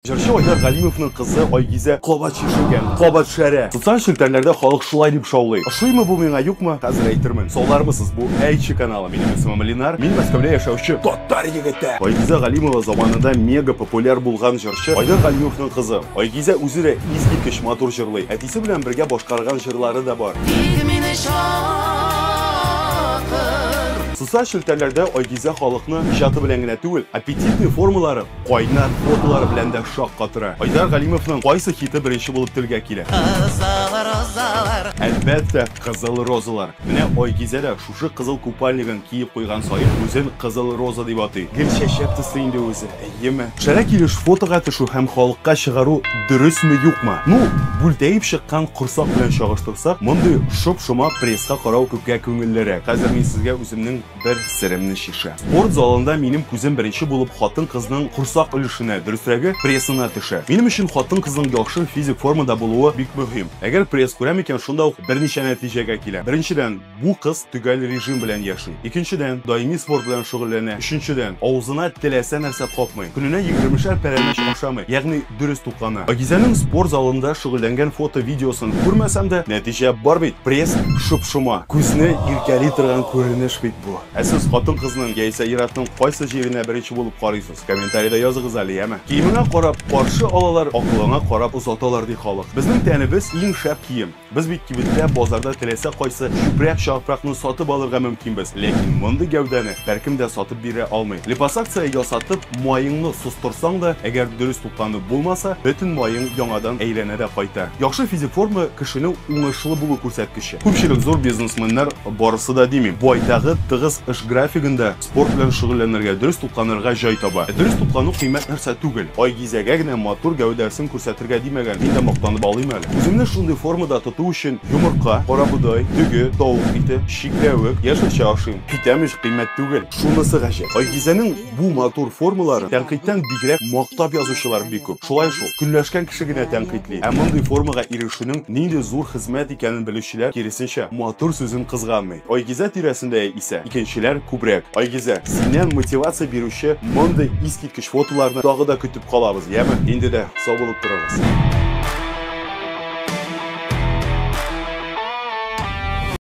Жыршы Айдар Галимовның кызы Айгизә кабат шишелгән, кабат шәрә. Социаль челтәрләрдә халык шулай дип шаулый. Ошыймы бу миңа, юкмы? Хәзер әйтермен. Салармысыз бу Әйтче каналы. Минем исемем Ленар. Мин Мәскәүдә яшәүче татар егете. Айгизә Галимова заманында мега популяр булган җырчы Айдар Галимовның кызы. Айгизә үзе дә искиткеч матур җырлый. Әтисе белән бергә башкарган җырлары да бар. Социаль челтәрләрдә Айгизә халыкны иҗаты белән генә түгел, аппетитный формалары, кайнар фотолары белән дә шаккатыра. Айдар Галимовның кайсы хите беренче булып телгә килә? Әлбәттә, кызыл розалар. Менә Айгизә дә шушы кызыл купальнигын киеп куйган саен үзен кызыл роза дип атый. Гел чәчәк төсле инде үзе. Әйеме? Шәрә килеш фотога төшү һәм халыкка чыгару дөресме, юкмы? Ну, бүлтәеп чыккан курсак белән чагыштырсак, мондый шоп-шома пресска карау күпкә күңеллерәк. Хәзер мин сезгә үземнең бер сиремне шиша. Спорт залында минем күзем беренче булып хатын-кызның курсак өлешенә, дөресрәге прессына төшә. Минем өчен хатын-кызның яхшы физик формада булуы бик мөһим. Әгәр пресс күрәм икән, шунда ук берничә нәтиҗәгә килә. Беренчедән, бу кыз төгәл режим белән яши. Икенчедән, даими спорт белән шөгыльләнә. Өченчедән, авызына теләсә нәрсә капмый. Көненә 20 пәрәмәч ашамый, ягъни дөрес туклана. Айгизәнең спорт залында шөгыльләнгән фото-видеосын күрмәсәм дә, нәтиҗә бар бит. Пресс шуп-шума. Күзне иркәли торган күренеш бит бу. Сез хатын-кызның яисә ир-атның кайсы җиренә беренче булып карыйсыз? Комментариядә языгыз әле, яме. Киемеңә карап каршы алалар, акылыңа карап озаталар ди халык. Безнең тәнебез иң шәп кием. Без бит кибеттә базарда теләсә кайсы чүпрәк-чапракны сатып алырга мөмкинбез. Ләкин мондый гәүдәне беркем дә сатып бирә алмый. Липосакция ясатып, майыңны сустырсаң да, әгәр дөрес тукланып булмаса, бөтен майың яңадан әйләнә дә кайта. Яхшы физик форма кешенең уңышлы булу күрсәткече. Күпчелек зур бизнесменнар барысы да димим. Байтагы тыгыз эш графигында спорт белән шөгыльләнергә, дөрес тукланырга җай таба. Дөрес туклану кыйммәт нәрсә түгел. Айгизәгә генә матур гәүдәсен күрсәтергә димәгән. Мин дә мактанып алыйм әле. Үземне шундый формада тоту өчен йомырка, карабудай, төге, тавык ите, шикләвек, яшелчә ашыйм. Китәмеш кыйммәт түгел. Шунысы гаҗәп. Айгизәнең бу матур формалары тәнкыйтьтән бигрәк мактап язучылар бик күп. Шулай шул. Көнләшкән кеше генә тәнкыйтьли. Ә мондый формага ирешүнең нинди зур хезмәт икәнен белүчеләр киресенчә матур сүзен кызганмый. Айгизә тирәсендә исә икенчеләр күбрәк. Айгизә, синнән мотивация бирүче мондый искиткеч фотоларны тагы да көтеп калабыз, яме? Инде дә сау булып торыгыз.